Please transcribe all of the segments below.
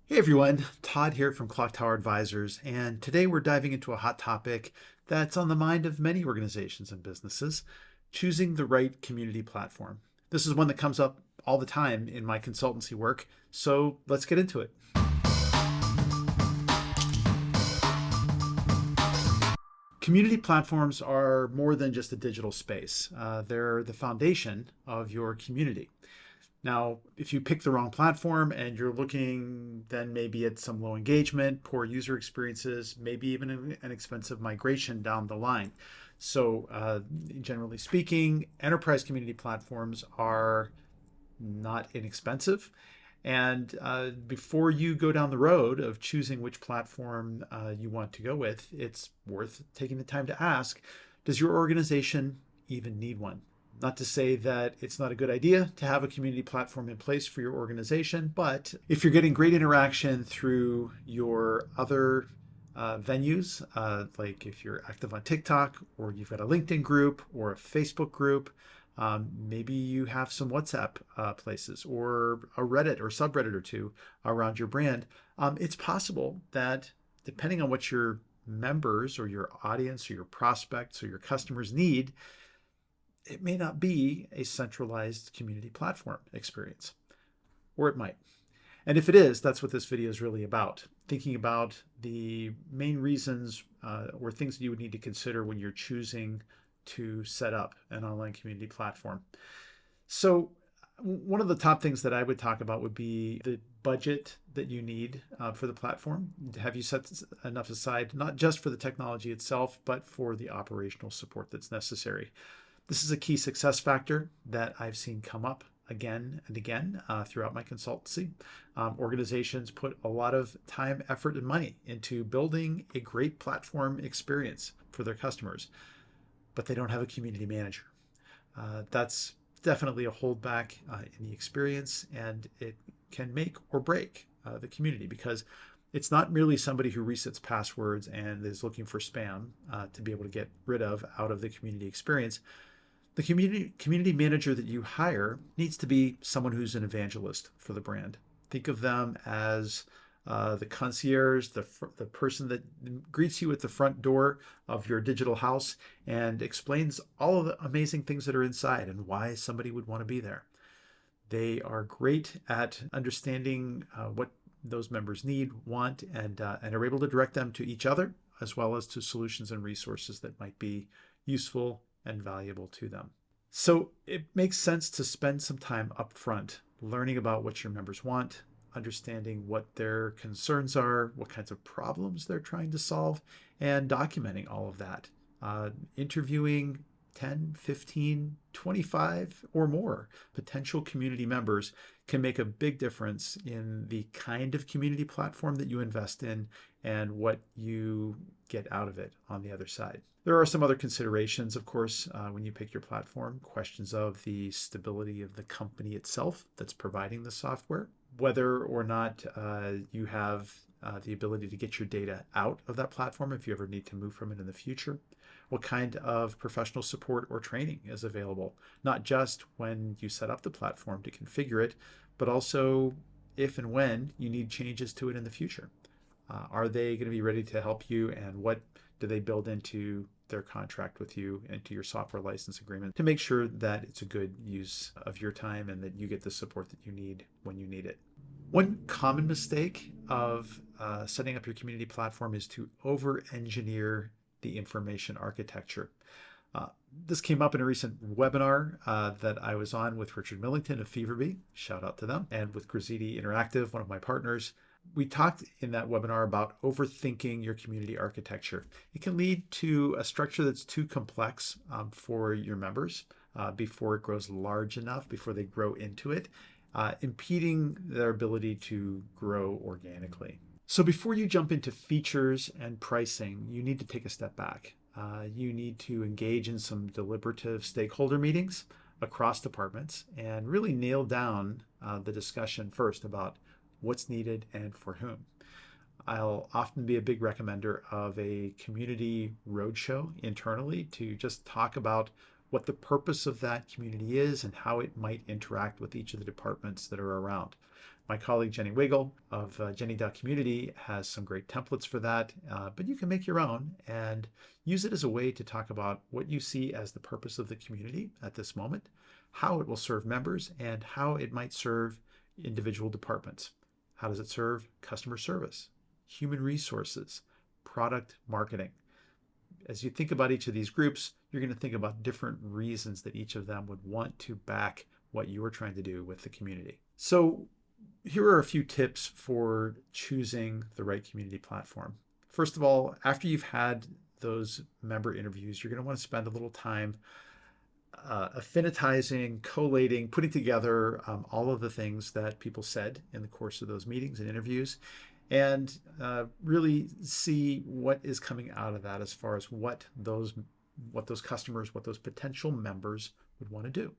Hey everyone, Todd here from Clocktower Advisors, and today we're diving into a hot topic that's on the mind of many organizations and businesses, choosing the right community platform. This is one that comes up all the time in my consultancy work, so let's get into it. Community platforms are more than just a digital space. They're the foundation of your community. Now, if you pick the wrong platform and you're looking then maybe at some low engagement, poor user experiences, maybe even an expensive migration down the line. So, generally speaking, enterprise community platforms are not inexpensive. And before you go down the road of choosing which platform you want to go with, it's worth taking the time to ask, does your organization even need one? Not to say that it's not a good idea to have a community platform in place for your organization, but if you're getting great interaction through your other venues, like if you're active on TikTok or you've got a LinkedIn group or a Facebook group, maybe you have some WhatsApp places or a Reddit or subreddit or two around your brand. It's possible that depending on what your members or your audience or your prospects or your customers need, it may not be a centralized community platform experience, or it might. And if it is, that's what this video is really about. Thinking about the main reasons or things that you would need to consider when you're choosing to set up an online community platform. So one of the top things that I would talk about would be the budget that you need for the platform. Have you set enough aside, not just for the technology itself, but for the operational support that's necessary? This is a key success factor that I've seen come up again and again throughout my consultancy. Organizations put a lot of time, effort, and money into building a great platform experience for their customers, but they don't have a community manager. That's definitely a holdback in the experience, and it can make or break the community because it's not merely somebody who resets passwords and is looking for spam to be able to get rid of out of the community experience. The community manager that you hire needs to be someone who's an evangelist for the brand. Think of them as the concierge, the person that greets you at the front door of your digital house and explains all of the amazing things that are inside and why somebody would want to be there. They are great at understanding what those members need, want, and are able to direct them to each other as well as to solutions and resources that might be useful and valuable to them. So it makes sense to spend some time up front learning about what your members want, understanding what their concerns are, what kinds of problems they're trying to solve, and documenting all of that. Interviewing 10, 15, 25 or more potential community members can make a big difference in the kind of community platform that you invest in and what you get out of it on the other side. There are some other considerations, of course, when you pick your platform, questions of the stability of the company itself that's providing the software, whether or not you have the ability to get your data out of that platform if you ever need to move from it in the future, what kind of professional support or training is available, not just when you set up the platform to configure it, but also if and when you need changes to it in the future. Are they going to be ready to help you, and what do they build into their contract with you, into your software license agreement, to make sure that it's a good use of your time and that you get the support that you need when you need it. One common mistake of setting up your community platform is to over-engineer the information architecture. This came up in a recent webinar that I was on with Richard Millington of Feverbee, shout out to them, and with Grazidi Interactive, one of my partners. We talked in that webinar about overthinking your community architecture. It can lead to a structure that's too complex for your members before it grows large enough, before they grow into it, impeding their ability to grow organically. So before you jump into features and pricing, you need to take a step back. You need to engage in some deliberative stakeholder meetings across departments and really nail down the discussion first about what's needed and for whom. I'll often be a big recommender of a community roadshow internally to just talk about what the purpose of that community is and how it might interact with each of the departments that are around. My colleague Jenny Wiggle of Jenny.community has some great templates for that, but you can make your own and use it as a way to talk about what you see as the purpose of the community at this moment, how it will serve members, and how it might serve individual departments. How does it serve customer service, human resources, product marketing? As you think about each of these groups, you're going to think about different reasons that each of them would want to back what you are trying to do with the community. So here are a few tips for choosing the right community platform. First of all, after you've had those member interviews, you're going to want to spend a little time affinitizing, collating, putting together all of the things that people said in the course of those meetings and interviews, and really see what is coming out of that as far as what those customers, what those potential members would want to do.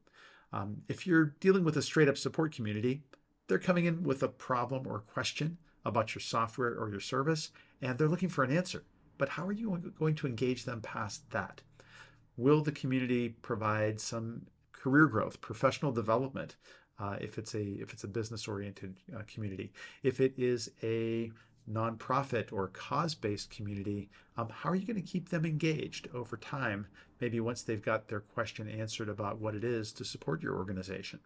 If you're dealing with a straight up support community, they're coming in with a problem or a question about your software or your service, and they're looking for an answer. But how are you going to engage them past that? Will the community provide some career growth, professional development, if it's a business-oriented community? If it is a nonprofit or cause-based community, how are you going to keep them engaged over time, maybe once they've got their question answered about what it is to support your organization?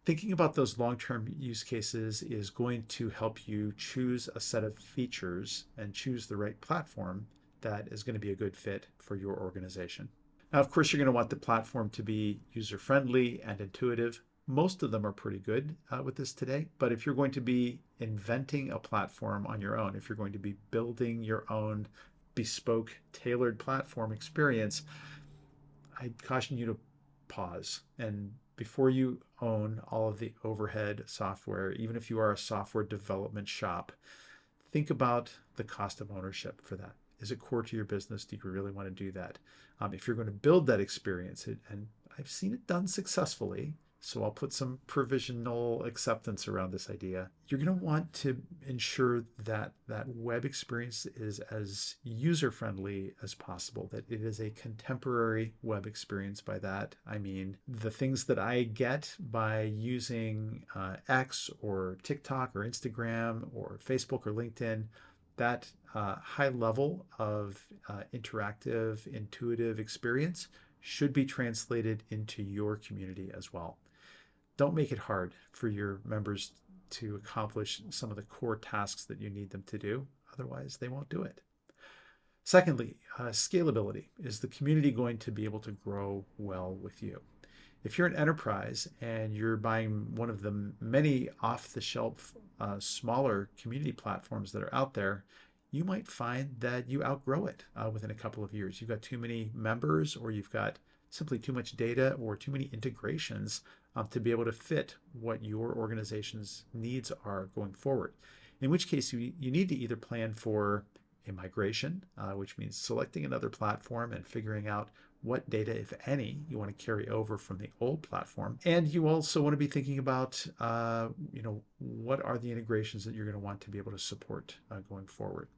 Thinking about those long-term use cases is going to help you choose a set of features and choose the right platform that is going to be a good fit for your organization. Now, of course, you're going to want the platform to be user-friendly and intuitive. Most of them are pretty good with this today, but if you're going to be inventing a platform on your own, if you're going to be building your own bespoke, tailored platform experience, I'd caution you to pause. And before you own all of the overhead software, even if you are a software development shop, think about the cost of ownership for that. Is it core to your business? Do you really want to do that? If you're going to build that experience, and I've seen it done successfully, so I'll put some provisional acceptance around this idea. You're going to want to ensure that that web experience is as user-friendly as possible, that it is a contemporary web experience. By that, I mean the things that I get by using X or TikTok or Instagram or Facebook or LinkedIn, that high level of interactive, intuitive experience should be translated into your community as well. Don't make it hard for your members to accomplish some of the core tasks that you need them to do. Otherwise, they won't do it. Secondly, scalability. Is the community going to be able to grow well with you? If you're an enterprise and you're buying one of the many off-the-shelf, smaller community platforms that are out there, you might find that you outgrow it within a couple of years. You've got too many members, or you've got simply too much data or too many integrations to be able to fit what your organization's needs are going forward. In which case, you need to either plan for a migration, which means selecting another platform and figuring out what data, if any, you want to carry over from the old platform. And you also want to be thinking about, what are the integrations that you're going to want to be able to support going forward.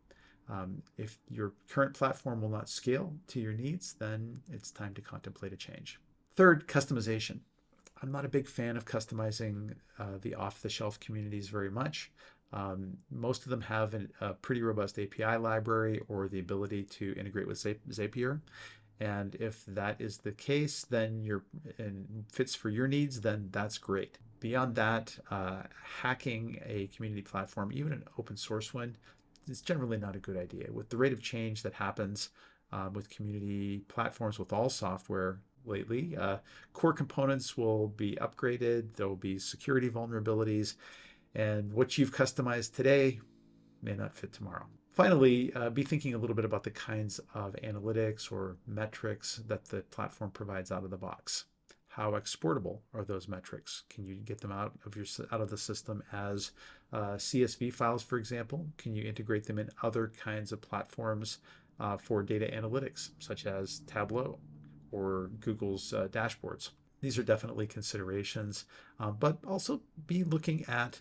If your current platform will not scale to your needs, then it's time to contemplate a change. Third, customization. I'm not a big fan of customizing the off-the-shelf communities very much. Most of them have a pretty robust API library or the ability to integrate with Zapier. And if that is the case, then and fits for your needs, then that's great. Beyond that, hacking a community platform, even an open source one, is generally not a good idea. With the rate of change that happens with community platforms, with all software lately, core components will be upgraded. There will be security vulnerabilities, and what you've customized today may not fit tomorrow. Finally, be thinking a little bit about the kinds of analytics or metrics that the platform provides out of the box. How exportable are those metrics? Can you get them out of the system as CSV files, for example? Can you integrate them in other kinds of platforms for data analytics, such as Tableau or Google's dashboards? These are definitely considerations, but also be looking at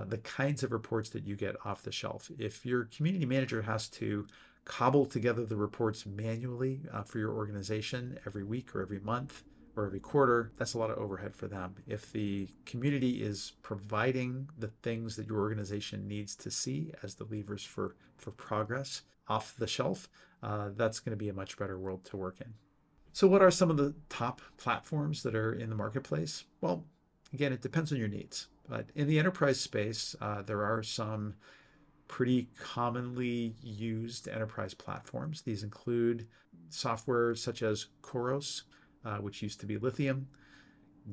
the kinds of reports that you get off the shelf. If your community manager has to cobble together the reports manually for your organization every week or every month, or every quarter, that's a lot of overhead for them. If the community is providing the things that your organization needs to see as the levers for progress off the shelf, that's going to be a much better world to work in. So what are some of the top platforms that are in the marketplace? Well, again, it depends on your needs. But in the enterprise space, there are some pretty commonly used enterprise platforms. These include software such as Khoros, which used to be Lithium,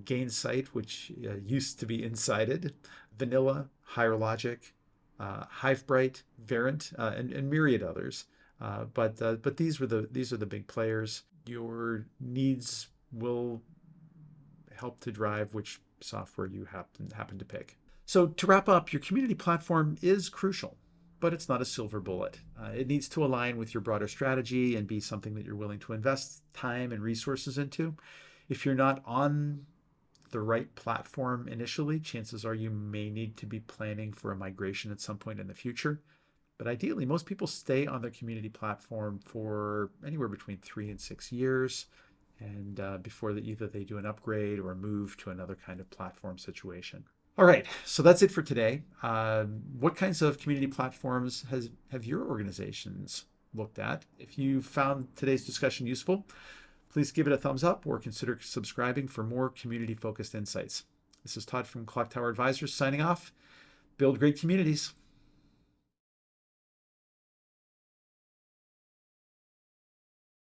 Gainsight, which used to be Insighted, Vanilla, Higher Logic, Hivebright, Verint, and myriad others. But these are the big players. Your needs will help to drive which software you happen to pick. So to wrap up, your community platform is crucial, but it's not a silver bullet. It needs to align with your broader strategy and be something that you're willing to invest time and resources into. If you're not on the right platform initially, chances are you may need to be planning for a migration at some point in the future. But ideally, most people stay on their community platform for anywhere between 3 and 6 years, and before either they do an upgrade or move to another kind of platform situation. All right, so that's it for today. What kinds of community platforms have your organizations looked at? If you found today's discussion useful, please give it a thumbs up or consider subscribing for more community-focused insights. This is Todd from Clocktower Advisors signing off. Build great communities.